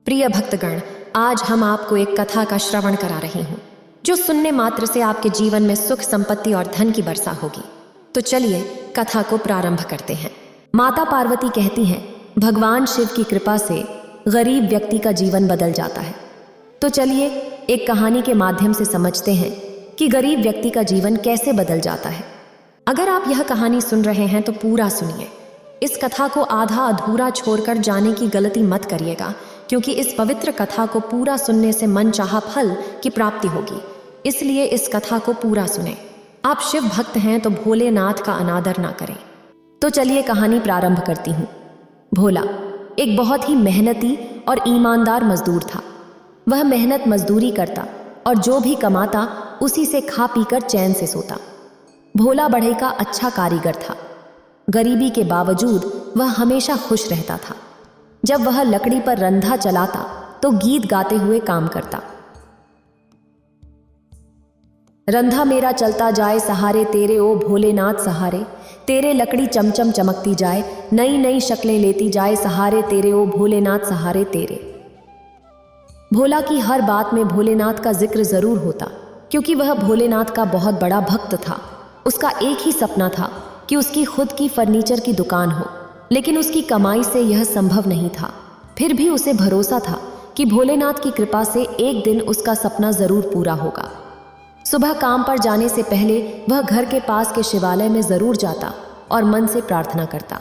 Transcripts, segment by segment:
प्रिय भक्तगण, आज हम आपको एक कथा का श्रवण करा रही हूँ जो सुनने मात्र से आपके जीवन में सुख, संपत्ति और धन की वर्षा होगी। तो चलिए कथा को प्रारंभ करते हैं। माता पार्वती कहती हैं, भगवान शिव की कृपा से गरीब व्यक्ति का जीवन बदल जाता है। तो चलिए एक कहानी के माध्यम से समझते हैं कि गरीब व्यक्ति का जीवन कैसे बदल जाता है। अगर आप यह कहानी सुन रहे हैं तो पूरा सुनिए। इस कथा को आधा अधूरा छोड़कर जाने की गलती मत करिएगा, क्योंकि इस पवित्र कथा को पूरा सुनने से मनचाहा फल की प्राप्ति होगी। इसलिए इस कथा को पूरा सुने। आप शिव भक्त हैं तो भोलेनाथ का अनादर ना करें। तो चलिए कहानी प्रारंभ करती हूँ। भोला एक बहुत ही मेहनती और ईमानदार मजदूर था। वह मेहनत मजदूरी करता और जो भी कमाता उसी से खा पीकर चैन से सोता। भोला बढ़ई का अच्छा कारीगर था। गरीबी के बावजूद वह हमेशा खुश रहता था। जब वह लकड़ी पर रंधा चलाता तो गीत गाते हुए काम करता। रंधा मेरा चलता जाए सहारे तेरे, ओ भोलेनाथ सहारे तेरे, लकड़ी चमचम चमकती जाए, नई नई शक्लें लेती जाए सहारे तेरे, ओ भोलेनाथ सहारे तेरे। भोला की हर बात में भोलेनाथ का जिक्र जरूर होता, क्योंकि वह भोलेनाथ का बहुत बड़ा भक्त था। उसका एक ही सपना था कि उसकी खुद की फर्नीचर की दुकान हो, लेकिन उसकी कमाई से यह संभव नहीं था। फिर भी उसे भरोसा था कि भोलेनाथ की कृपा से एक दिन उसका सपना जरूर पूरा होगा। सुबह काम पर जाने से पहले वह घर के पास के शिवालय में जरूर जाता और मन से प्रार्थना करता,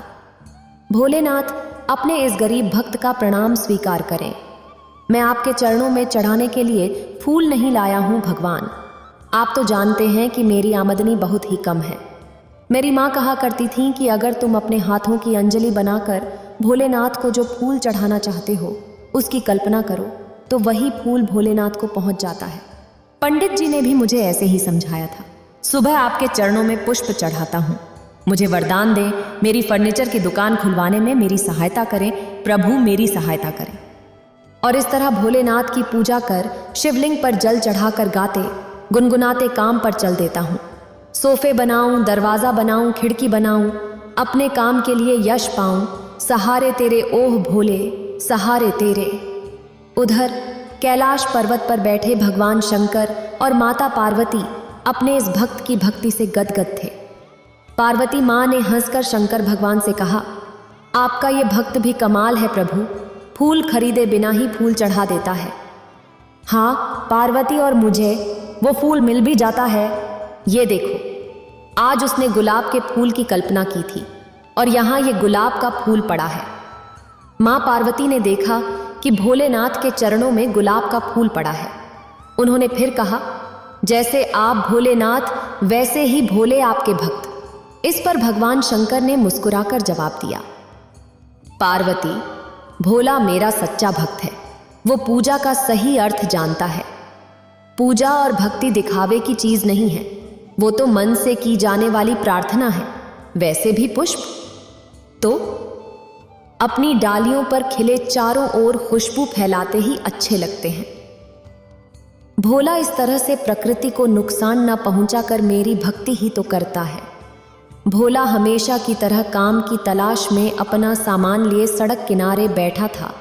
भोलेनाथ अपने इस गरीब भक्त का प्रणाम स्वीकार करें। मैं आपके चरणों में चढ़ाने के लिए फूल नहीं लाया हूँ भगवान। आप तो जानते हैं कि मेरी आमदनी बहुत ही कम है। मेरी माँ कहा करती थी कि अगर तुम अपने हाथों की अंजलि बनाकर भोलेनाथ को जो फूल चढ़ाना चाहते हो उसकी कल्पना करो तो वही फूल भोलेनाथ को पहुंच जाता है। पंडित जी ने भी मुझे ऐसे ही समझाया था। सुबह आपके चरणों में पुष्प चढ़ाता हूँ। मुझे वरदान दें, मेरी फर्नीचर की दुकान खुलवाने में मेरी सहायता करें, प्रभु मेरी सहायता करें। और इस तरह भोलेनाथ की पूजा कर शिवलिंग पर जल चढ़ाकर गाते गुनगुनाते काम पर चल देता हूँ। सोफे बनाऊं, दरवाजा बनाऊं, खिड़की बनाऊं, अपने काम के लिए यश पाऊं, सहारे तेरे ओह भोले सहारे तेरे। उधर कैलाश पर्वत पर बैठे भगवान शंकर और माता पार्वती अपने इस भक्त की भक्ति से गदगद थे। पार्वती माँ ने हंसकर शंकर भगवान से कहा, आपका ये भक्त भी कमाल है प्रभु, फूल खरीदे बिना ही फूल चढ़ा देता है। हाँ पार्वती, और मुझे वो फूल मिल भी जाता है। ये देखो, आज उसने गुलाब के फूल की कल्पना की थी और यहाँ ये गुलाब का फूल पड़ा है। माँ पार्वती ने देखा कि भोलेनाथ के चरणों में गुलाब का फूल पड़ा है। उन्होंने फिर कहा, जैसे आप भोलेनाथ वैसे ही भोले आपके भक्त। इस पर भगवान शंकर ने मुस्कुराकर जवाब दिया, पार्वती, भोला मेरा सच्चा भक्त है। वो पूजा का सही अर्थ जानता है। पूजा और भक्ति दिखावे की चीज नहीं है, वो तो मन से की जाने वाली प्रार्थना है। वैसे भी पुष्प तो अपनी डालियों पर खिले चारों ओर खुशबू फैलाते ही अच्छे लगते हैं। भोला इस तरह से प्रकृति को नुकसान न पहुंचाकर मेरी भक्ति ही तो करता है। भोला हमेशा की तरह काम की तलाश में अपना सामान लिए सड़क किनारे बैठा था।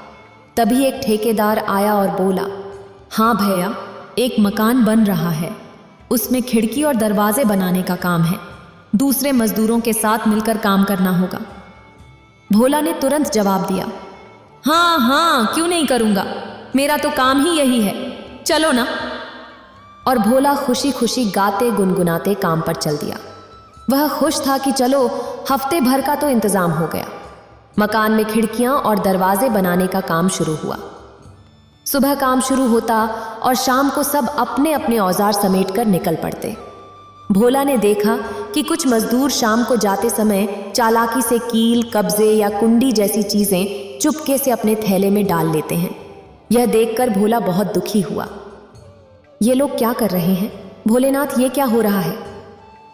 तभी एक ठेकेदार आया और बोला, हाँ भैया, एक मकान बन रहा है, उसमें खिड़की और दरवाजे बनाने का काम है। दूसरे मजदूरों के साथ मिलकर काम करना होगा। भोला ने तुरंत जवाब दिया, हाँ हाँ क्यों नहीं करूंगा, मेरा तो काम ही यही है, चलो ना। और भोला खुशी खुशी गाते गुनगुनाते काम पर चल दिया। वह खुश था कि चलो हफ्ते भर का तो इंतजाम हो गया। मकान में खिड़कियां और दरवाजे बनाने का काम शुरू हुआ। सुबह काम शुरू होता और शाम को सब अपने अपने औजार समेटकर निकल पड़ते। भोला ने देखा कि कुछ मजदूर शाम को जाते समय चालाकी से कील, कब्जे या कुंडी जैसी चीजें चुपके से अपने थैले में डाल लेते हैं। यह देखकर भोला बहुत दुखी हुआ। ये लोग क्या कर रहे हैं? भोलेनाथ, ये क्या हो रहा है?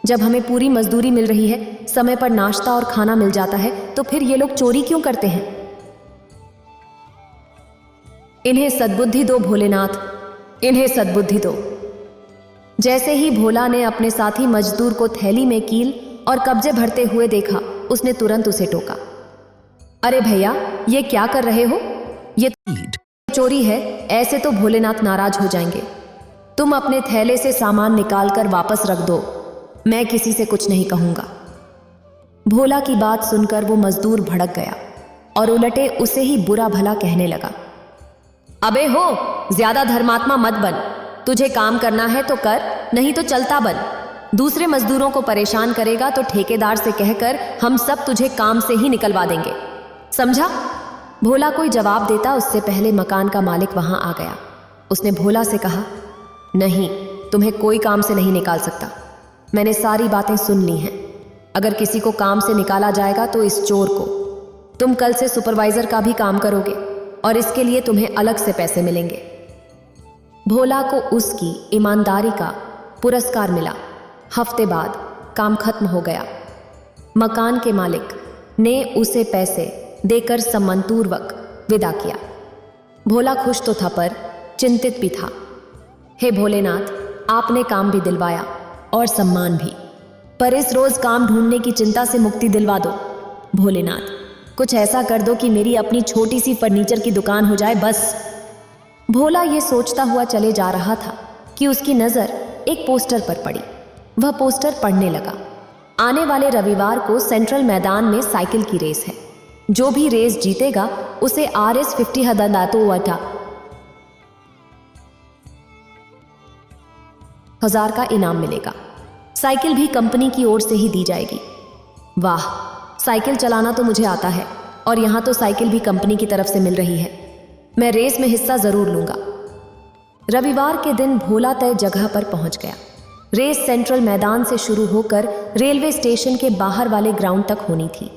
जब हमें पूरी मजदूरी मिल रही है, समय पर नाश्ता और खाना मिल जाता है, तो फिर ये लोग चोरी क्यों करते हैं? इन्हें सद्बुद्धि दो भोलेनाथ, इन्हें सद्बुद्धि दो। जैसे ही भोला ने अपने साथी मजदूर को थैली में कील और कब्जे भरते हुए देखा, उसने तुरंत उसे टोका, अरे भैया, ये क्या कर रहे हो? ये चोरी है, ऐसे तो भोलेनाथ नाराज हो जाएंगे। तुम अपने थैले से सामान निकालकर वापस रख दो, मैं किसी से कुछ नहीं कहूंगा। भोला की बात सुनकर वो मजदूर भड़क गया और उलटे उसे ही बुरा भला कहने लगा। अबे हो, ज्यादा धर्मात्मा मत बन, तुझे काम करना है तो कर, नहीं तो चलता बन। दूसरे मजदूरों को परेशान करेगा तो ठेकेदार से कहकर हम सब तुझे काम से ही निकलवा देंगे, समझा? भोला कोई जवाब देता उससे पहले मकान का मालिक वहां आ गया। उसने भोला से कहा, नहीं, तुम्हें कोई काम से नहीं निकाल सकता। मैंने सारी बातें सुन ली हैं। अगर किसी को काम से निकाला जाएगा तो इस चोर को। तुम कल से सुपरवाइजर का भी काम करोगे और इसके लिए तुम्हें अलग से पैसे मिलेंगे। भोला को उसकी ईमानदारी का पुरस्कार मिला। हफ्ते बाद काम खत्म हो गया। मकान के मालिक ने उसे पैसे देकर सम्मानपूर्वक विदा किया। भोला खुश तो था पर चिंतित भी था। हे भोलेनाथ, आपने काम भी दिलवाया और सम्मान भी, पर इस रोज काम ढूंढने की चिंता से मुक्ति दिलवा दो। भोलेनाथ, कुछ ऐसा कर दो कि मेरी अपनी छोटी सी फर्नीचर की दुकान हो जाए बस। भोला ये सोचता हुआ चले जा रहा था कि उसकी नज़र एक पोस्टर पर पड़ी। वह पोस्टर पढ़ने लगा। आने वाले रविवार को सेंट्रल मैदान में साइकिल की रेस है। जो भी रेस जीतेगा उसे RS 50,000 का इनाम मिलेगा। साइकिल भी कंपनी की ओर से ही दी जाएगी। वाह, साइकिल चलाना तो मुझे आता है और यहाँ तो साइकिल भी कंपनी की तरफ से मिल रही है। मैं रेस में हिस्सा जरूर लूंगा। रविवार के दिन भोला तय जगह पर पहुंच गया। रेस सेंट्रल मैदान से शुरू होकर रेलवे स्टेशन के बाहर वाले ग्राउंड तक होनी थी।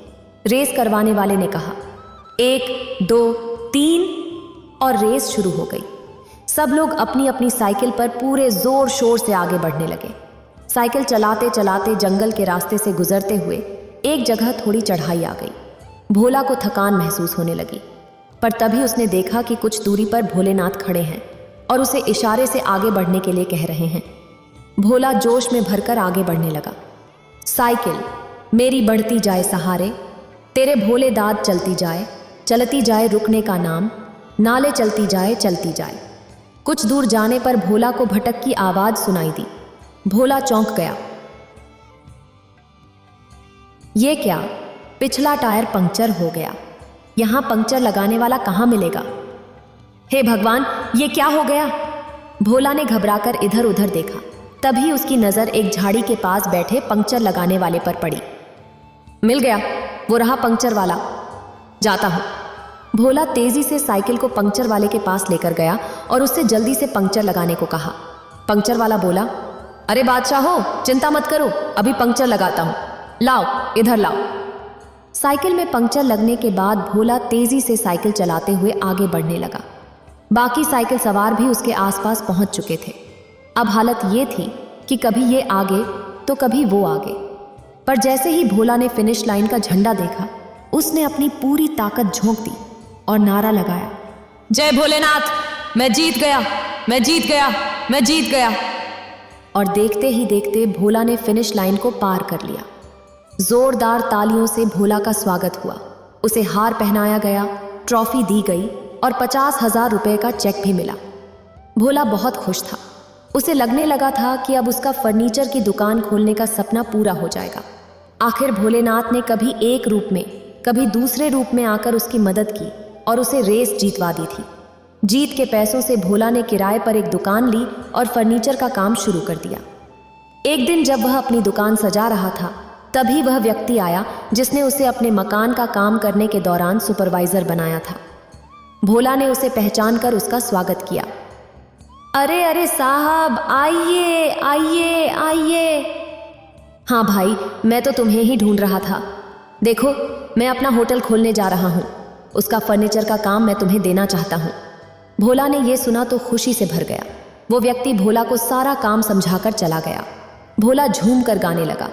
रेस करवाने वाले ने कहा 1, 2, 3 और रेस शुरू हो गई। सब लोग अपनी अपनी साइकिल पर पूरे जोर शोर से आगे बढ़ने लगे। साइकिल चलाते चलाते जंगल के रास्ते से गुजरते हुए एक जगह थोड़ी चढ़ाई आ गई। भोला को थकान महसूस होने लगी, पर तभी उसने देखा कि कुछ दूरी पर भोलेनाथ खड़े हैं और उसे इशारे से आगे बढ़ने के लिए कह रहे हैं। भोला जोश में भरकर आगे बढ़ने लगा। साइकिल मेरी बढ़ती जाए सहारे, तेरे भोले दाद चलती जाए रुकने का नाम, नाले चलती जाए। कुछ दूर जाने पर भोला को भटक की आवाज सुनाई दी। भोला चौंक गया। ये क्या, पिछला टायर पंक्चर हो गया। यहां पंक्चर लगाने वाला कहां मिलेगा? हे भगवान, ये क्या हो गया? भोला ने घबराकर इधर उधर देखा। तभी उसकी नजर एक झाड़ी के पास बैठे पंक्चर लगाने वाले पर पड़ी। मिल गया, वो रहा पंक्चर वाला, जाता हूं। भोला तेजी से साइकिल को पंक्चर वाले के पास लेकर गया और उससे जल्दी से पंक्चर लगाने को कहा। पंक्चर वाला बोला, अरे बादशाह हो, चिंता मत करो, अभी पंक्चर लगाता हूं, लाओ इधर लाओ। साइकिल में पंक्चर लगने के बाद भोला तेजी से साइकिल चलाते हुए आगे बढ़ने लगा। बाकी साइकिल सवार भी उसके आसपास पहुंच चुके थे। अब हालत ये थी कि कभी ये आगे तो कभी वो आगे। पर जैसे ही भोला ने फिनिश लाइन का झंडा देखा, उसने अपनी पूरी ताकत झोंक दी और नारा लगाया, जय भोलेनाथ, मैं जीत गया, मैं जीत गया, मैं जीत गया। और देखते ही देखते भोला ने फिनिश लाइन को पार कर लिया। जोरदार तालियों से भोला का स्वागत हुआ। उसे हार पहनाया गया, ट्रॉफी दी गई और 50,000 रुपए का चेक भी मिला। भोला बहुत खुश था। उसे लगने लगा था कि अब उसका फर्नीचर की दुकान खोलने का सपना पूरा हो जाएगा। आखिर भोलेनाथ ने कभी एक रूप में, कभी दूसरे रूप में आकर उसकी मदद की और उसे रेस जीतवा दी थी। जीत के पैसों से भोला ने किराए पर एक दुकान ली और फर्नीचर का काम शुरू कर दिया। एक दिन जब वह अपनी दुकान सजा रहा था, तभी वह व्यक्ति आया जिसने उसे अपने मकान का काम करने के दौरान सुपरवाइजर बनाया था। भोला ने उसे पहचान कर उसका स्वागत किया। अरे अरे साहब, आइए आइए आइए। हाँ भाई, मैं तो तुम्हें ही ढूंढ रहा था। देखो, मैं अपना होटल खोलने जा रहा हूँ, उसका फर्नीचर का काम मैं तुम्हें देना चाहता हूँ। भोला ने यह सुना तो खुशी से भर गया। वो व्यक्ति भोला को सारा काम समझाकर चला गया। भोला झूम कर गाने लगा,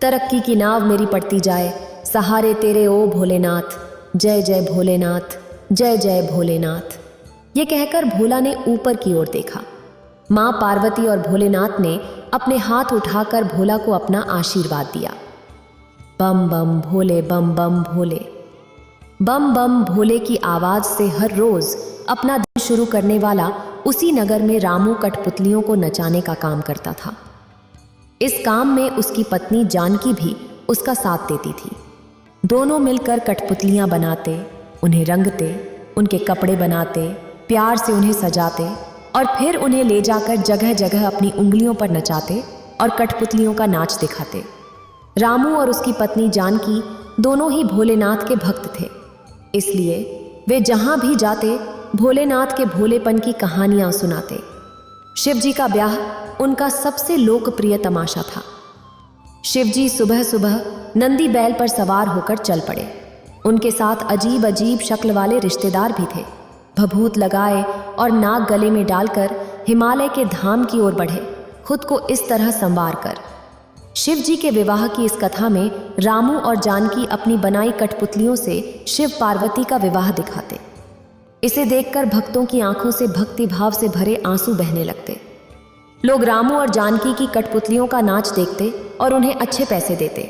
तरक्की की नाव मेरी पड़ती जाए, सहारे तेरे ओ भोलेनाथ, जय जय भोलेनाथ, जय जय भोलेनाथ। ये कहकर भोला ने ऊपर की ओर देखा। माँ पार्वती और भोलेनाथ ने अपने हाथ उठाकर भोला को अपना आशीर्वाद दिया। बम बम भोले, बम बम भोले। बम बम भोले की आवाज से हर रोज अपना दिन शुरू करने वाला उसी नगर में रामू कठपुतलियों को नचाने का काम करता था। इस काम में उसकी पत्नी जानकी भी उसका साथ देती थी। दोनों मिलकर कठपुतलियां बनाते, उन्हें रंगते, उनके कपड़े बनाते, प्यार से उन्हें सजाते और फिर उन्हें ले जाकर जगह जगह अपनी उंगलियों पर नचाते और कठपुतलियों का नाच दिखाते। रामू और उसकी पत्नी जानकी दोनों ही भोलेनाथ के भक्त थे, इसलिए वे जहां भी जाते भोलेनाथ के भोलेपन की कहानियां सुनाते। शिवजी का ब्याह उनका सबसे लोकप्रिय तमाशा था। शिवजी सुबह सुबह नंदी बैल पर सवार होकर चल पड़े। उनके साथ अजीब अजीब शक्ल वाले रिश्तेदार भी थे। भभूत लगाए और नाग गले में डालकर हिमालय के धाम की ओर बढ़े, खुद को इस तरह संवार कर। शिवजी के विवाह की इस कथा में रामू और जानकी अपनी बनाई कठपुतलियों से शिव पार्वती का विवाह दिखाते। इसे देखकर भक्तों की आंखों से भक्ति भाव से भरे आंसू बहने लगते। लोग रामू और जानकी की कठपुतलियों का नाच देखते और उन्हें अच्छे पैसे देते।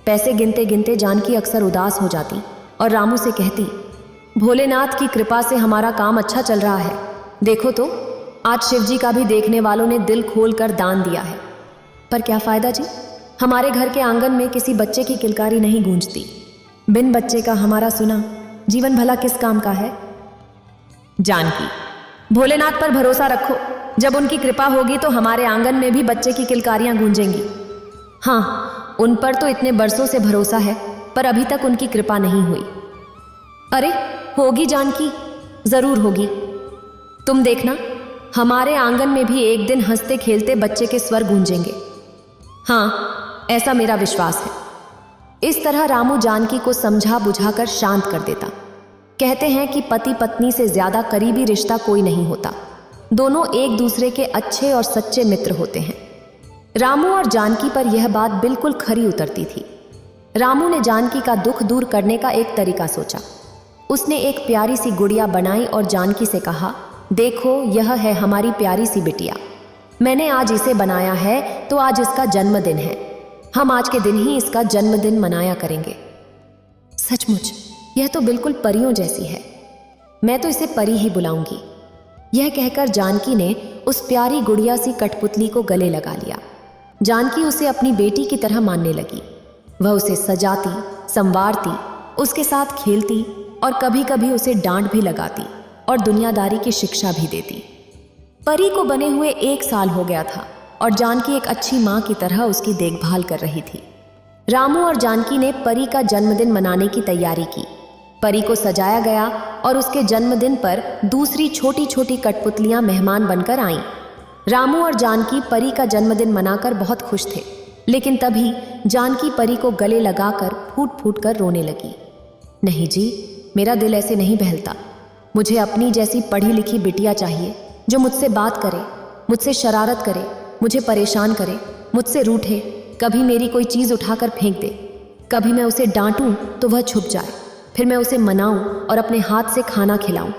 पैसे गिनते गिनते जानकी अक्सर उदास हो जाती और रामू से कहती, भोलेनाथ की कृपा से हमारा काम अच्छा चल रहा है। देखो तो, आज शिवजी का भी देखने वालों ने दिल खोल कर दान दिया है। पर क्या फायदा जी, हमारे घर के आंगन में किसी बच्चे की किलकारी नहीं गूंजती। बिन बच्चे का हमारा सुना जीवन भला किस काम का है। जानकी, भोलेनाथ पर भरोसा रखो, जब उनकी कृपा होगी तो हमारे आंगन में भी बच्चे की किलकारियां गूंजेंगी। हाँ, उन पर तो इतने बरसों से भरोसा है, पर अभी तक उनकी कृपा नहीं हुई। अरे होगी जानकी, जरूर होगी। तुम देखना, हमारे आंगन में भी एक दिन हंसते खेलते बच्चे के स्वर गूंजेंगे। हाँ, ऐसा मेरा विश्वास है। इस तरह रामू जानकी को समझा बुझाकर शांत कर देता। कहते हैं कि पति पत्नी से ज्यादा करीबी रिश्ता कोई नहीं होता। दोनों एक दूसरे के अच्छे और सच्चे मित्र होते हैं। रामू और जानकी पर यह बात बिल्कुल खरी उतरती थी। रामू ने जानकी का दुख दूर करने का एक तरीका सोचा। उसने एक प्यारी सी गुड़िया बनाई और जानकी से कहा, देखो यह है हमारी प्यारी सी बिटिया। मैंने आज इसे बनाया है तो आज इसका जन्मदिन है। हम आज के दिन ही इसका जन्मदिन मनाया करेंगे। सचमुच यह तो बिल्कुल परियों जैसी है। मैं तो इसे परी ही बुलाऊंगी। यह कहकर जानकी ने उस प्यारी गुड़िया सी कठपुतली को गले लगा लिया। जानकी उसे अपनी बेटी की तरह मानने लगी। वह उसे सजाती, संवारती, उसके साथ खेलती और कभी कभी उसे डांट भी लगाती और दुनियादारी की शिक्षा भी देती। परी को बने हुए 1 साल हो गया था और जानकी एक अच्छी माँ की तरह उसकी देखभाल कर रही थी। रामू और जानकी ने परी का जन्मदिन मनाने की तैयारी की। परी को सजाया गया और उसके जन्मदिन पर दूसरी छोटी छोटी कठपुतलियां मेहमान बनकर आईं। रामू और जानकी परी का जन्मदिन मनाकर बहुत खुश थे, लेकिन तभी जानकी परी को गले लगाकर फूट फूट कर रोने लगी। नहीं जी, मेरा दिल ऐसे नहीं बहलता। मुझे अपनी जैसी पढ़ी लिखी बिटिया चाहिए, जो मुझसे बात करे, मुझसे शरारत करे, मुझे परेशान करे, मुझसे रूठे, कभी मेरी कोई चीज़ उठाकर फेंक दे, कभी मैं उसे डांटूं तो वह छुप जाए, फिर मैं उसे मनाऊं और अपने हाथ से खाना खिलाऊं।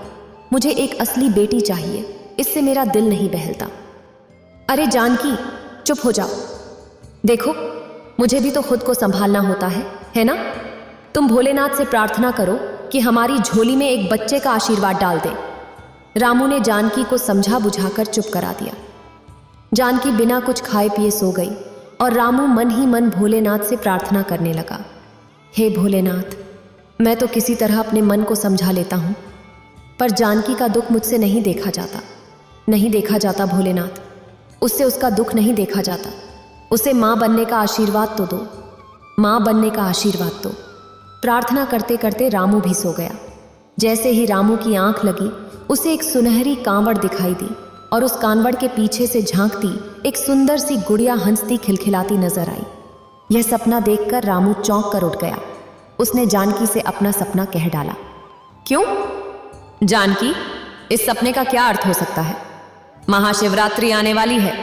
मुझे एक असली बेटी चाहिए, इससे मेरा दिल नहीं बहलता। अरे जानकी, चुप हो जाओ। देखो, मुझे भी तो खुद को संभालना होता है ना? तुम भोलेनाथ से प्रार्थना करो कि हमारी झोली में एक बच्चे का आशीर्वाद डाल दे। रामू ने जानकी को समझा बुझाकर चुप करा दिया। जानकी बिना कुछ खाए पिए सो गई और रामू मन ही मन भोलेनाथ से प्रार्थना करने लगा। हे भोलेनाथ, मैं तो किसी तरह अपने मन को समझा लेता हूँ, पर जानकी का दुख मुझसे नहीं देखा जाता। नहीं देखा जाता भोलेनाथ, उससे उसका दुख नहीं देखा जाता। उसे माँ बनने का आशीर्वाद तो दो, माँ बनने का आशीर्वाद दो। प्रार्थना करते करते रामू भी सो गया। जैसे ही रामू की आंख लगी, उसे एक सुनहरी कांवड़ दिखाई दी और उस कांवड़ के पीछे से झांकती एक सुंदर सी गुड़िया हंसती खिलखिलाती नजर आई। यह सपना देखकर रामू चौंक कर उठ गया। उसने जानकी से अपना सपना कह डाला। क्यों जानकी, इस सपने का क्या अर्थ हो सकता है? महाशिवरात्रि आने वाली है।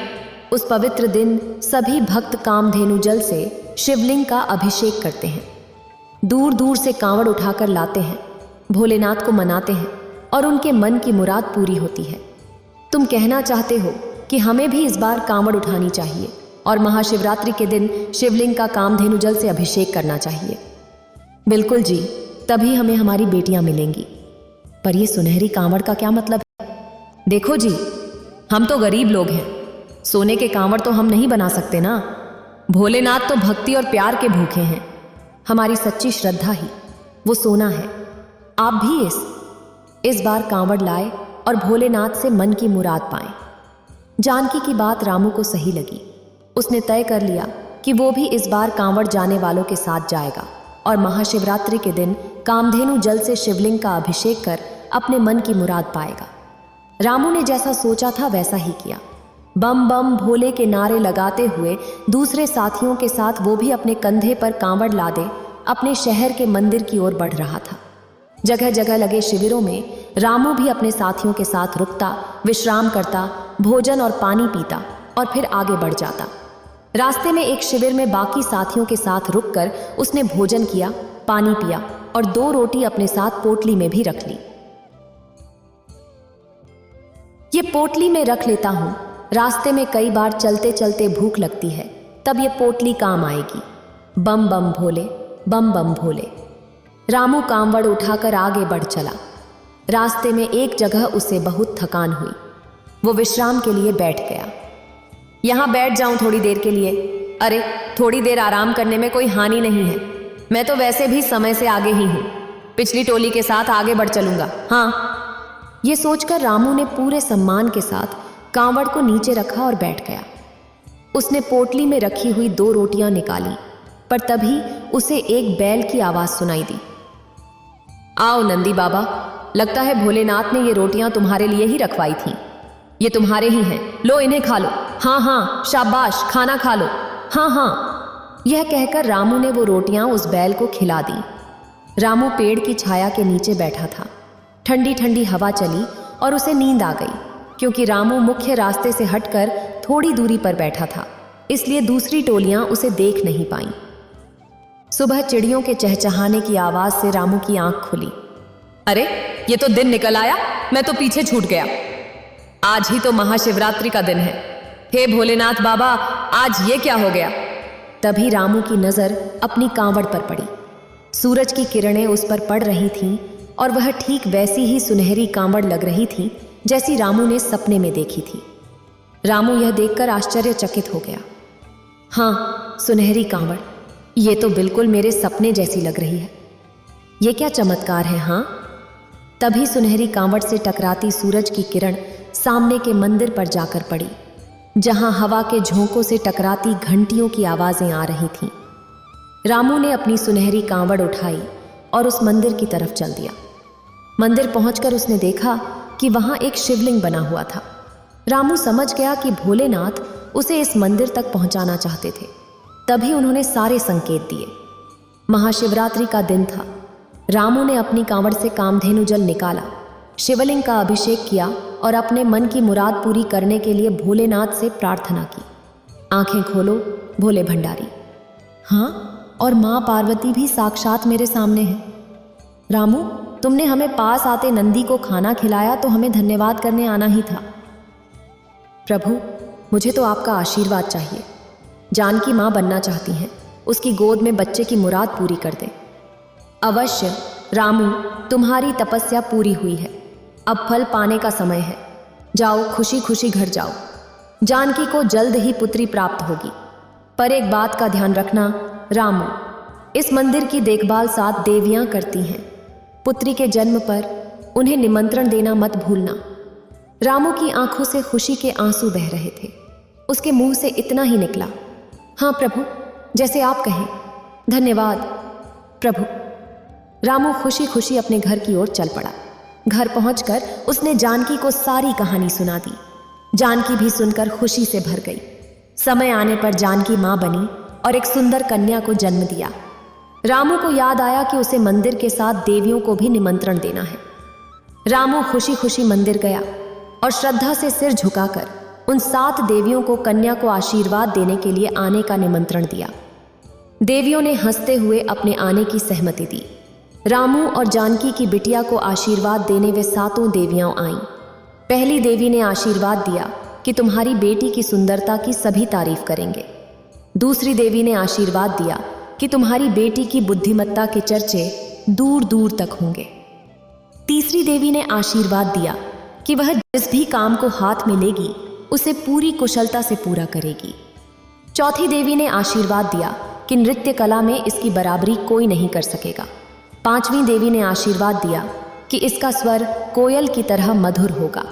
उस पवित्र दिन सभी भक्त कामधेनु जल से शिवलिंग का अभिषेक करते हैं। दूर दूर से कांवड़ उठाकर लाते हैं, भोलेनाथ को मनाते हैं और उनके मन की मुराद पूरी होती है। तुम कहना चाहते हो कि हमें भी इस बार कांवड़ उठानी चाहिए और महाशिवरात्रि के दिन शिवलिंग का कामधेनु जल से अभिषेक करना चाहिए। बिल्कुल जी, तभी हमें हमारी बेटियां मिलेंगी। पर ये सुनहरी कांवड़ का क्या मतलब है? देखो जी, हम तो गरीब लोग हैं, सोने के कांवड़ तो हम नहीं बना सकते ना। भोलेनाथ तो भक्ति और प्यार के भूखे हैं। हमारी सच्ची श्रद्धा ही वो सोना है। आप भी इस बार कांवड़ लाए और भोलेनाथ से मन की मुराद पाएं। जानकी की बात रामू को सही लगी। उसने तय कर लिया कि वो भी इस बार कांवड़ जाने वालों के साथ जाएगा और महाशिवरात्रि के दिन कामधेनु जल से शिवलिंग का अभिषेक कर अपने मन की मुराद पाएगा। रामू ने जैसा सोचा था वैसा ही किया। बम बम भोले के नारे लगाते हुए दूसरे साथियों के साथ वो भी अपने कंधे पर कांवड़ लादे अपने शहर के मंदिर की ओर बढ़ रहा था। जगह जगह लगे शिविरों में रामू भी अपने साथियों के साथ रुकता, विश्राम करता, भोजन और पानी पीता और फिर आगे बढ़ जाता। रास्ते में एक शिविर में बाकी साथियों के साथ रुककर उसने भोजन किया, पानी पिया और 2 रोटी अपने साथ पोटली में भी रख ली। ये पोटली में रख लेता हूं, रास्ते में कई बार चलते चलते भूख लगती है, तब ये पोटली काम आएगी। बम बम भोले, बम बम भोले। रामू कांवड़ उठाकर आगे बढ़ चला। रास्ते में एक जगह उसे बहुत थकान हुई। वो विश्राम के लिए बैठ गया। यहाँ बैठ जाऊं थोड़ी देर के लिए? अरे थोड़ी देर आराम करने में कोई हानि नहीं है। मैं तो वैसे भी समय से आगे ही हूँ, पिछली टोली के साथ आगे बढ़ चलूंगा। हाँ। ये सोचकर रामू ने पूरे सम्मान के साथ कांवड़ को नीचे रखा और बैठ गया। उसने पोटली में रखी हुई 2 रोटियां निकाली, पर तभी उसे एक बैल की आवाज सुनाई दी। आओ नंदी बाबा, लगता है भोलेनाथ ने ये रोटियां तुम्हारे लिए ही रखवाई थीं। ये तुम्हारे ही हैं, लो इन्हें खा लो। हाँ हाँ शाबाश, खाना खा लो। हाँ हाँ। यह कहकर रामू ने वो रोटियां उस बैल को खिला दी। रामू पेड़ की छाया के नीचे बैठा था। ठंडी ठंडी हवा चली और उसे नींद आ गई। क्योंकि रामू मुख्य रास्ते से हटकर थोड़ी दूरी पर बैठा था, इसलिए दूसरी टोलियां उसे देख नहीं पाईं। सुबह चिड़ियों के चहचहाने की आवाज से रामू की आंख खुली। अरे ये तो दिन निकल आया, मैं तो पीछे छूट गया। आज ही तो महाशिवरात्रि का दिन है। हे भोलेनाथ बाबा, आज ये क्या हो गया? तभी रामू की नजर अपनी कांवड़ पर पड़ी। सूरज की किरणें उस पर पड़ रही थीं और वह ठीक वैसी ही सुनहरी कांवड़ लग रही थी जैसी रामू ने सपने में देखी थी। रामू यह देखकर आश्चर्यचकित हो गया। हाँ, सुनहरी कांवड़, ये तो बिल्कुल मेरे सपने जैसी लग रही है। ये क्या चमत्कार है? हाँ। तभी सुनहरी कांवड़ से टकराती सूरज की किरण सामने के मंदिर पर जाकर पड़ी, जहां हवा के झोंकों से टकराती घंटियों की आवाजें आ रही थीं। रामू ने अपनी सुनहरी कांवड़ उठाई और उस मंदिर की तरफ चल दिया। मंदिर पहुंचकर उसने देखा कि वहां एक शिवलिंग बना हुआ था। रामू समझ गया कि भोलेनाथ उसे इस मंदिर तक पहुंचाना चाहते थे। तभी उन्होंने सारे संकेत दिए। महाशिवरात्रि का दिन था। रामू ने अपनी कांवड़ से कामधेनु जल निकाला, शिवलिंग का अभिषेक किया और अपने मन की मुराद पूरी करने के लिए भोलेनाथ से प्रार्थना की। आंखें खोलो भोले भंडारी। हाँ, और माँ पार्वती भी साक्षात मेरे सामने है। रामू, तुमने हमें पास आते नंदी को खाना खिलाया तो हमें धन्यवाद करने आना ही था। प्रभु, मुझे तो आपका आशीर्वाद चाहिए। जानकी माँ बनना चाहती हैं, उसकी गोद में बच्चे की मुराद पूरी कर दे। अवश्य रामू, तुम्हारी तपस्या पूरी हुई है। अब फल पाने का समय है। जाओ, खुशी खुशी घर जाओ। जानकी को जल्द ही पुत्री प्राप्त होगी। पर एक बात का ध्यान रखना रामू, इस मंदिर की देखभाल 7 देवियां करती हैं। पुत्री के जन्म पर उन्हें निमंत्रण देना मत भूलना। रामू की आंखों से खुशी के आंसू बह रहे थे। उसके मुंह से इतना ही निकला, हाँ प्रभु, जैसे आप कहें। धन्यवाद प्रभु। रामू खुशी खुशी अपने घर की ओर चल पड़ा। घर पहुंचकर उसने जानकी को सारी कहानी सुना दी। जानकी भी सुनकर खुशी से भर गई। समय आने पर जानकी मां बनी और एक सुंदर कन्या को जन्म दिया। रामू को याद आया कि उसे मंदिर के साथ देवियों को भी निमंत्रण देना है। रामू खुशी खुशी मंदिर गया और श्रद्धा से सिर झुकाकर उन 7 देवियों को कन्या को आशीर्वाद देने के लिए आने का निमंत्रण दिया। देवियों ने हंसते हुए अपने आने की सहमति दी। रामू और जानकी की बिटिया को आशीर्वाद देने वे 7 देवियां आईं। पहली देवी ने आशीर्वाद दिया कि तुम्हारी बेटी की सुंदरता की सभी तारीफ करेंगे। दूसरी देवी ने आशीर्वाद दिया कि तुम्हारी बेटी की बुद्धिमत्ता के चर्चे दूर दूर तक होंगे। तीसरी देवी ने आशीर्वाद दिया कि वह जिस भी काम को हाथ में लेगी उसे पूरी कुशलता से पूरा करेगी। चौथी देवी ने आशीर्वाद दिया कि नृत्य कला में इसकी बराबरी कोई नहीं कर सकेगा। पांचवीं देवी ने आशीर्वाद दिया कि इसका स्वर कोयल की तरह मधुर होगा।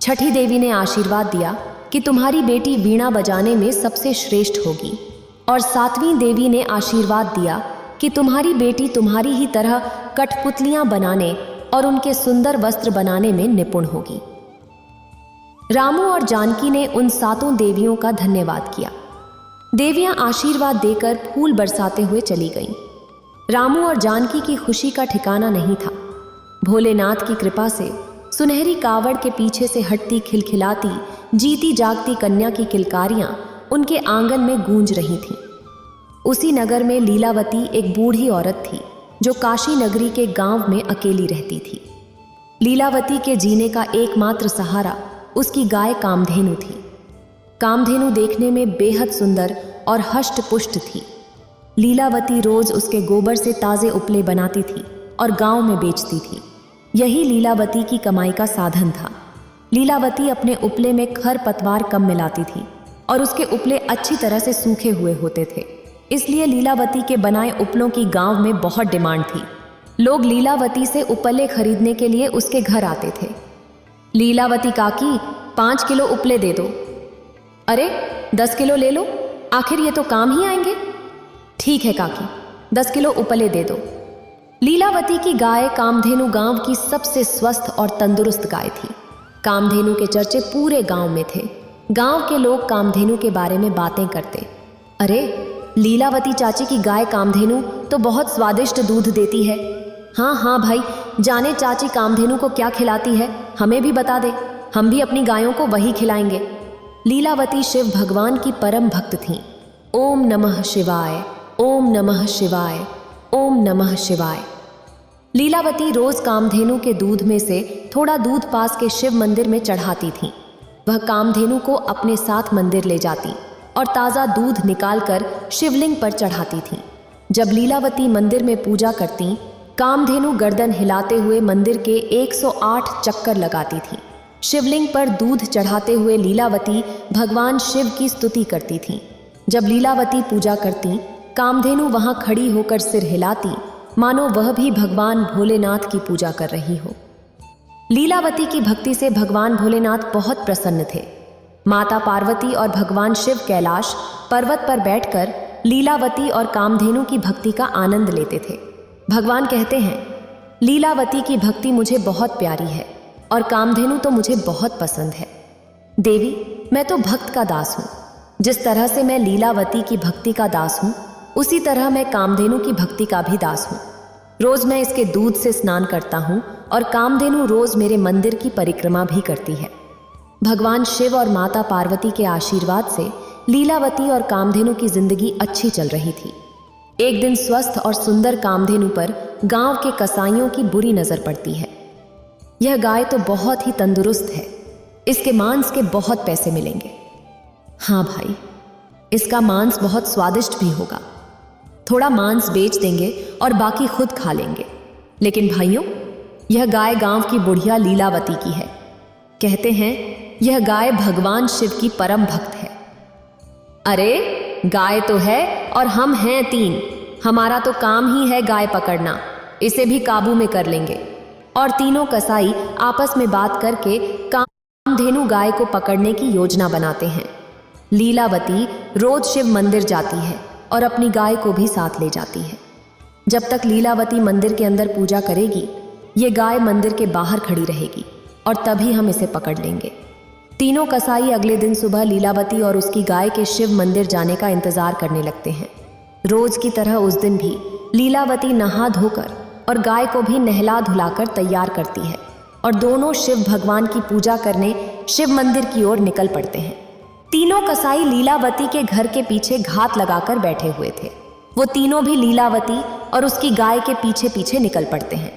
छठी देवी ने आशीर्वाद दिया कि तुम्हारी बेटी वीणा बजाने में सबसे श्रेष्ठ होगी। और सातवीं देवी ने आशीर्वाद दिया कि तुम्हारी बेटी तुम्हारी ही तरह कठपुतलियां बनाने और उनके सुंदर वस्त्र बनाने में निपुण होगी। रामू और जानकी ने उन सातों देवियों का धन्यवाद किया। देवियां आशीर्वाद देकर फूल बरसाते हुए चली गईं। रामू और जानकी की खुशी का ठिकाना नहीं था। भोलेनाथ की कृपा से सुनहरी कावड़ के पीछे से हटती खिलखिलाती जीती जागती कन्या की किलकारियां उनके आंगन में गूंज रही थीं। उसी नगर में लीलावती एक बूढ़ी औरत थी जो काशी नगरी के गांव में अकेली रहती थी। लीलावती के जीने का एकमात्र सहारा उसकी गाय कामधेनु थी। कामधेनु देखने में बेहद सुंदर और हष्ट पुष्ट थी। लीलावती रोज उसके गोबर से ताजे उपले बनाती थी और गांव में बेचती थी। यही लीलावती की कमाई का साधन था। लीलावती अपने उपले में खर पतवार कम मिलाती थी और उसके उपले अच्छी तरह से सूखे हुए होते थे। इसलिए लीलावती के बनाए उपलों की गांव में बहुत डिमांड थी। लोग लीलावती से उपले खरीदने के लिए उसके घर आते थे। लीलावती काकी 5 किलो उपले दे दो। अरे 10 किलो ले लो, आखिर ये तो काम ही आएंगे। ठीक है काकी, 10 किलो उपले दे दो। लीलावती की गाय कामधेनु गांव की सबसे स्वस्थ और तंदुरुस्त गाय थी। कामधेनु के चर्चे पूरे गांव में थे। गांव के लोग कामधेनु के बारे में बातें करते। अरे लीलावती चाची की गाय कामधेनु तो बहुत स्वादिष्ट दूध देती है। हाँ हाँ भाई, जाने चाची कामधेनु को क्या खिलाती है, हमें भी बता दे, हम भी अपनी गायों को वही खिलाएंगे। लीलावती शिव भगवान की परम भक्त थीं। ओम नमः शिवाय, ओम नमः शिवाय, ओम नमः शिवाय। लीलावती रोज कामधेनु के दूध में से थोड़ा दूध पास के शिव मंदिर में चढ़ाती थीं। वह कामधेनु को अपने साथ मंदिर ले जाती और ताज़ा दूध निकालकर शिवलिंग पर चढ़ाती थीं। जब लीलावती मंदिर में पूजा करती, कामधेनु गर्दन हिलाते हुए मंदिर के 108 चक्कर लगाती थी। शिवलिंग पर दूध चढ़ाते हुए लीलावती भगवान शिव की स्तुति करती थीं। जब लीलावती पूजा करती, कामधेनु वहां खड़ी होकर सिर हिलाती, मानो वह भी भगवान भोलेनाथ की पूजा कर रही हो। लीलावती की भक्ति से भगवान भोलेनाथ बहुत प्रसन्न थे। माता पार्वती और भगवान शिव कैलाश पर्वत पर बैठकर लीलावती और कामधेनु की भक्ति का आनंद लेते थे। भगवान कहते हैं, लीलावती की भक्ति मुझे बहुत प्यारी है और कामधेनु तो मुझे बहुत पसंद है। देवी, मैं तो भक्त का दास हूँ। जिस तरह से मैं लीलावती की भक्ति का दास हूँ, उसी तरह मैं कामधेनु की भक्ति का भी दास हूँ। रोज मैं इसके दूध से स्नान करता हूँ और कामधेनु रोज मेरे मंदिर की परिक्रमा भी करती है। भगवान शिव और माता पार्वती के आशीर्वाद से लीलावती और कामधेनु की जिंदगी अच्छी चल रही थी। एक दिन स्वस्थ और सुंदर कामधेनु पर गांव के कसाईयों की बुरी नजर पड़ती है। यह गाय तो बहुत ही तंदुरुस्त है, इसके मांस के बहुत पैसे मिलेंगे। हाँ भाई, इसका मांस बहुत स्वादिष्ट भी होगा। थोड़ा मांस बेच देंगे और बाकी खुद खा लेंगे। लेकिन भाइयों, यह गाय गांव की बुढ़िया लीलावती की है। कहते हैं यह गाय भगवान शिव की परम भक्त है। अरे गाय तो है और हम हैं 3। हमारा तो काम ही है गाय पकड़ना, इसे भी काबू में कर लेंगे। और तीनों कसाई आपस में बात करके कामधेनु गाय को पकड़ने की योजना बनाते हैं। लीलावती रोज शिव मंदिर जाती है और अपनी गाय को भी साथ ले जाती है। जब तक लीलावती मंदिर के अंदर पूजा करेगी, ये गाय मंदिर के बाहर खड़ी रहेगी और तभी हम इसे पकड़ लेंगे। तीनों कसाई अगले दिन सुबह लीलावती और उसकी गाय के शिव मंदिर जाने का इंतजार करने लगते हैं। रोज की तरह उस दिन भी लीलावती नहा धोकर और गाय को भी नहला धुलाकर तैयार करती है और दोनों शिव भगवान की पूजा करने शिव मंदिर की ओर निकल पड़ते हैं। तीनों कसाई लीलावती के घर के पीछे घात लगाकर बैठे हुए थे। वो तीनों भी लीलावती और उसकी गाय के पीछे पीछे निकल पड़ते हैं।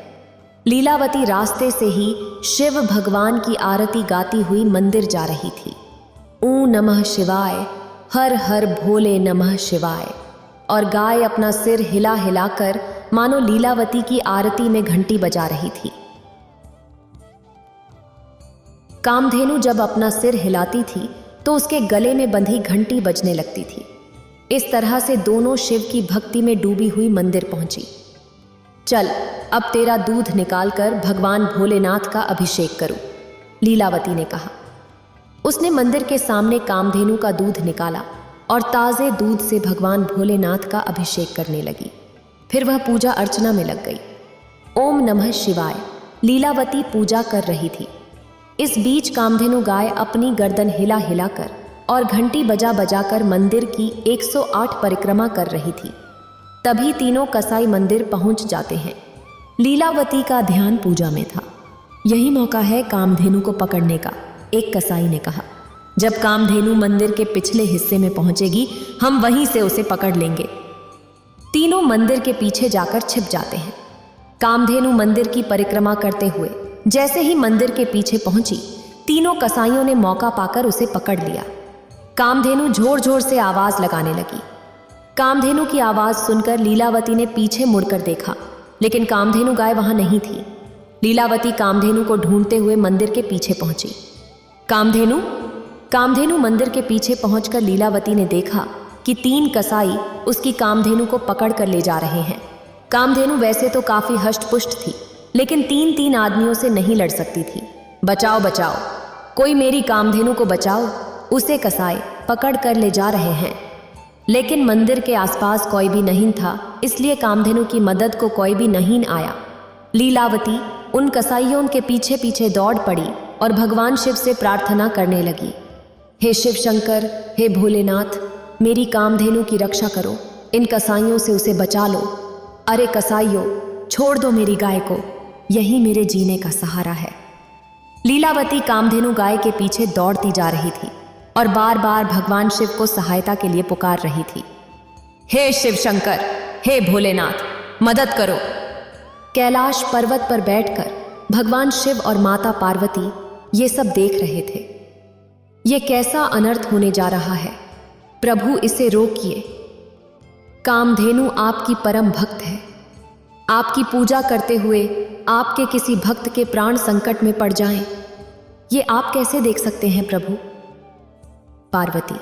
लीलावती रास्ते से ही शिव भगवान की आरती गाती हुई मंदिर जा रही थी। ओम नमः शिवाय, हर हर भोले नमः शिवाय। और गाय अपना सिर हिला हिलाकर मानो लीलावती की आरती में घंटी बजा रही थी। कामधेनु जब अपना सिर हिलाती थी तो उसके गले में बंधी घंटी बजने लगती थी। इस तरह से दोनों शिव की भक्ति में डूबी हुई मंदिर पहुंची। चल, अब तेरा दूध निकालकर भगवान भोलेनाथ का अभिषेक करूं, लीलावती ने कहा। उसने मंदिर के सामने कामधेनु का दूध निकाला और ताजे दूध से भगवान भोलेनाथ का अभिषेक करने लगी। फिर वह पूजा अर्चना में लग गई। ओम नमः शिवाय, लीलावती पूजा कर रही थी। इस बीच कामधेनु गाय अपनी गर्दन हिला हिला कर और घंटी बजा बजा कर मंदिर की 108 परिक्रमा कर रही थी। तभी तीनों कसाई मंदिर पहुंच जाते हैं। लीलावती का ध्यान पूजा में था। यही मौका है कामधेनु को पकड़ने का, एक कसाई ने कहा। जब कामधेनु मंदिर के पिछले हिस्से में पहुंचेगी, हम वहीं से उसे पकड़ लेंगे। तीनों मंदिर के पीछे जाकर छिप जाते हैं। कामधेनु मंदिर की परिक्रमा करते हुए जैसे ही मंदिर के पीछे पहुंची, तीनों कसाईयों ने मौका पाकर उसे पकड़ लिया। कामधेनु जोर जोर से आवाज लगाने लगी। कामधेनु की आवाज सुनकर लीलावती ने पीछे मुड़कर देखा, लेकिन कामधेनु गाय वहां नहीं थी। लीलावती कामधेनु को ढूंढते हुए मंदिर के पीछे पहुंची। कामधेनु मंदिर के पीछे पहुंचकर लीलावती ने देखा कि 3 कसाई उसकी कामधेनु को पकड़ कर ले जा रहे हैं। कामधेनु वैसे तो काफी हष्ट-पुष्ट थी, लेकिन 3 आदमियों से नहीं लड़ सकती थी। बचाओ बचाओ, कोई मेरी कामधेनु को बचाओ, उसे कसाई पकड़ कर ले जा रहे हैं। लेकिन मंदिर के आसपास कोई भी नहीं था, इसलिए कामधेनु की मदद को कोई भी नहीं आया। लीलावती उन कसाईयों के पीछे पीछे दौड़ पड़ी और भगवान शिव से प्रार्थना करने लगी। हे शिव शंकर, हे भोलेनाथ, मेरी कामधेनु की रक्षा करो, इन कसाईयों से उसे बचा लो। अरे कसाईयों, छोड़ दो मेरी गाय को, यही मेरे जीने का सहारा है। लीलावती कामधेनु गाय के पीछे दौड़ती जा रही थी और बार बार भगवान शिव को सहायता के लिए पुकार रही थी। हे शिव शंकर, हे भोलेनाथ, मदद करो। कैलाश पर्वत पर बैठकर भगवान शिव और माता पार्वती ये सब देख रहे थे। ये कैसा अनर्थ होने जा रहा है, प्रभु इसे रोकिए। कामधेनु आपकी परम भक्त है। आपकी पूजा करते हुए आपके किसी भक्त के प्राण संकट में पड़ जाएं, ये आप कैसे देख सकते हैं प्रभु? पार्वती,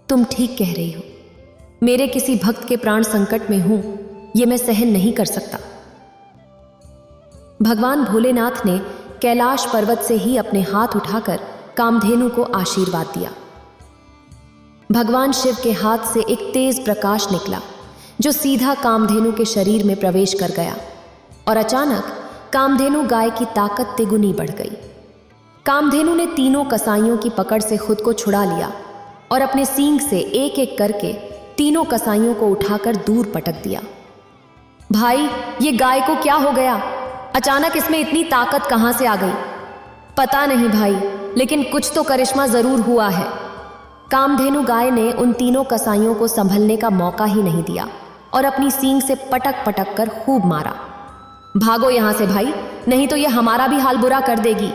तुम ठीक कह रही हो। मेरे किसी भक्त के प्राण संकट में हूं, ये मैं सहन नहीं कर सकता। भगवान भोलेनाथ ने कैलाश पर्वत से ही अपने हाथ उठाकर कामधेनु को आशीर्वाद दिया। भगवान शिव के हाथ से एक तेज प्रकाश निकला जो सीधा कामधेनु के शरीर में प्रवेश कर गया और अचानक कामधेनु गाय की ताकत तिगुनी बढ़ गई। कामधेनु ने तीनों कसाईयों की पकड़ से खुद को छुड़ा लिया और अपने सींग से एक एक करके तीनों कसाईयों को उठाकर दूर पटक दिया। भाई, ये गाय को क्या हो गया? अचानक इसमें इतनी ताकत कहां से आ गई? पता नहीं भाई, लेकिन कुछ तो करिश्मा जरूर हुआ है। कामधेनु गाय ने उन तीनों कसाईयों को संभलने का मौका ही नहीं दिया और अपनी सींग से पटक पटक कर खूब मारा। भागो यहां से भाई, नहीं तो ये हमारा भी हाल बुरा कर देगी।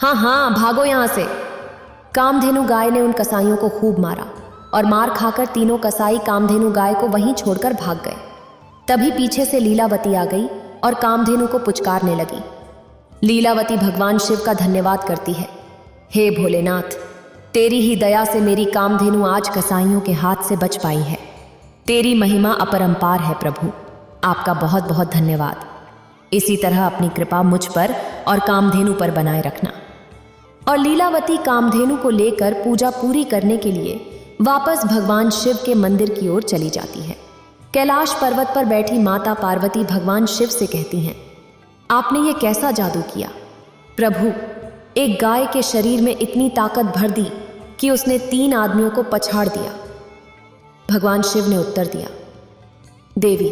हाँ हाँ, भागो यहां से। कामधेनु गाय ने उन कसाईयों को खूब मारा और मार खाकर तीनों कसाई कामधेनु गाय को वहीं छोड़कर भाग गए। तभी पीछे से लीलावती आ गई और कामधेनु को पुचकारने लगी। लीलावती भगवान शिव का धन्यवाद करती है। हे भोलेनाथ, तेरी ही दया से मेरी कामधेनु आज कसाईयों के हाथ से बच पाई है। तेरी महिमा अपरंपार है प्रभु, आपका बहुत बहुत धन्यवाद। इसी तरह अपनी कृपा मुझ पर और कामधेनु पर बनाए रखना। और लीलावती कामधेनु को लेकर पूजा पूरी करने के लिए वापस भगवान शिव के मंदिर की ओर चली जाती है। कैलाश पर्वत पर बैठी माता पार्वती भगवान शिव से कहती हैं, आपने ये कैसा जादू किया? प्रभु, एक गाय के शरीर में इतनी ताकत भर दी कि उसने 3 आदमियों को पछाड़ दिया। भगवान शिव ने उत्तर दिया, देवी,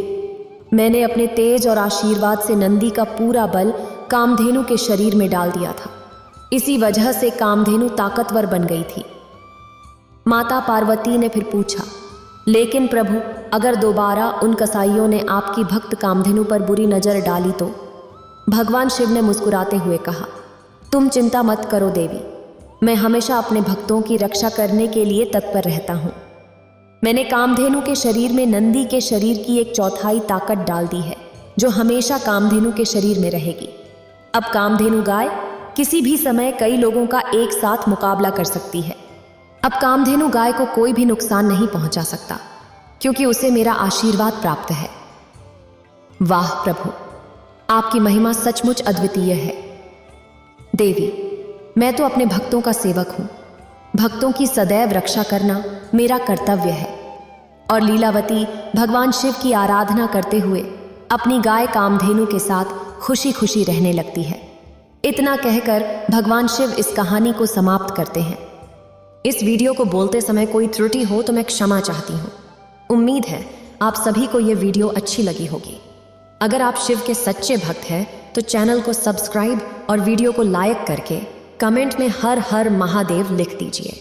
मैंने अपने तेज और आशीर्वाद से नंदी का पूरा बल कामधेनु के शरीर में डाल दिया था। इसी वजह से कामधेनु ताकतवर बन गई थी। माता पार्वती ने फिर पूछा, लेकिन प्रभु, अगर दोबारा उन कसाईयों ने आपकी भक्त कामधेनु पर बुरी नजर डाली तो? भगवान शिव ने मुस्कुराते हुए कहा, तुम चिंता मत करो देवी, मैं हमेशा अपने भक्तों की रक्षा करने के लिए तत्पर रहता हूँ। मैंने कामधेनु के शरीर में नंदी के शरीर की 1/4 ताकत डाल दी है, जो हमेशा कामधेनु के शरीर में रहेगी। अब कामधेनु गाय किसी भी समय कई लोगों का एक साथ मुकाबला कर सकती है। अब कामधेनु गाय को कोई भी नुकसान नहीं पहुंचा सकता, क्योंकि उसे मेरा आशीर्वाद प्राप्त है। वाह प्रभु, आपकी महिमा सचमुच अद्वितीय है। देवी, मैं तो अपने भक्तों का सेवक हूं। भक्तों की सदैव रक्षा करना मेरा कर्तव्य है। और लीलावती भगवान शिव की आराधना करते हुए अपनी गाय कामधेनु के साथ खुशी खुशी रहने लगती है। इतना कहकर भगवान शिव इस कहानी को समाप्त करते हैं। इस वीडियो को बोलते समय कोई त्रुटि हो तो मैं क्षमा चाहती हूँ। उम्मीद है आप सभी को यह वीडियो अच्छी लगी होगी। अगर आप शिव के सच्चे भक्त हैं तो चैनल को सब्सक्राइब और वीडियो को लाइक करके कमेंट में हर हर महादेव लिख दीजिए।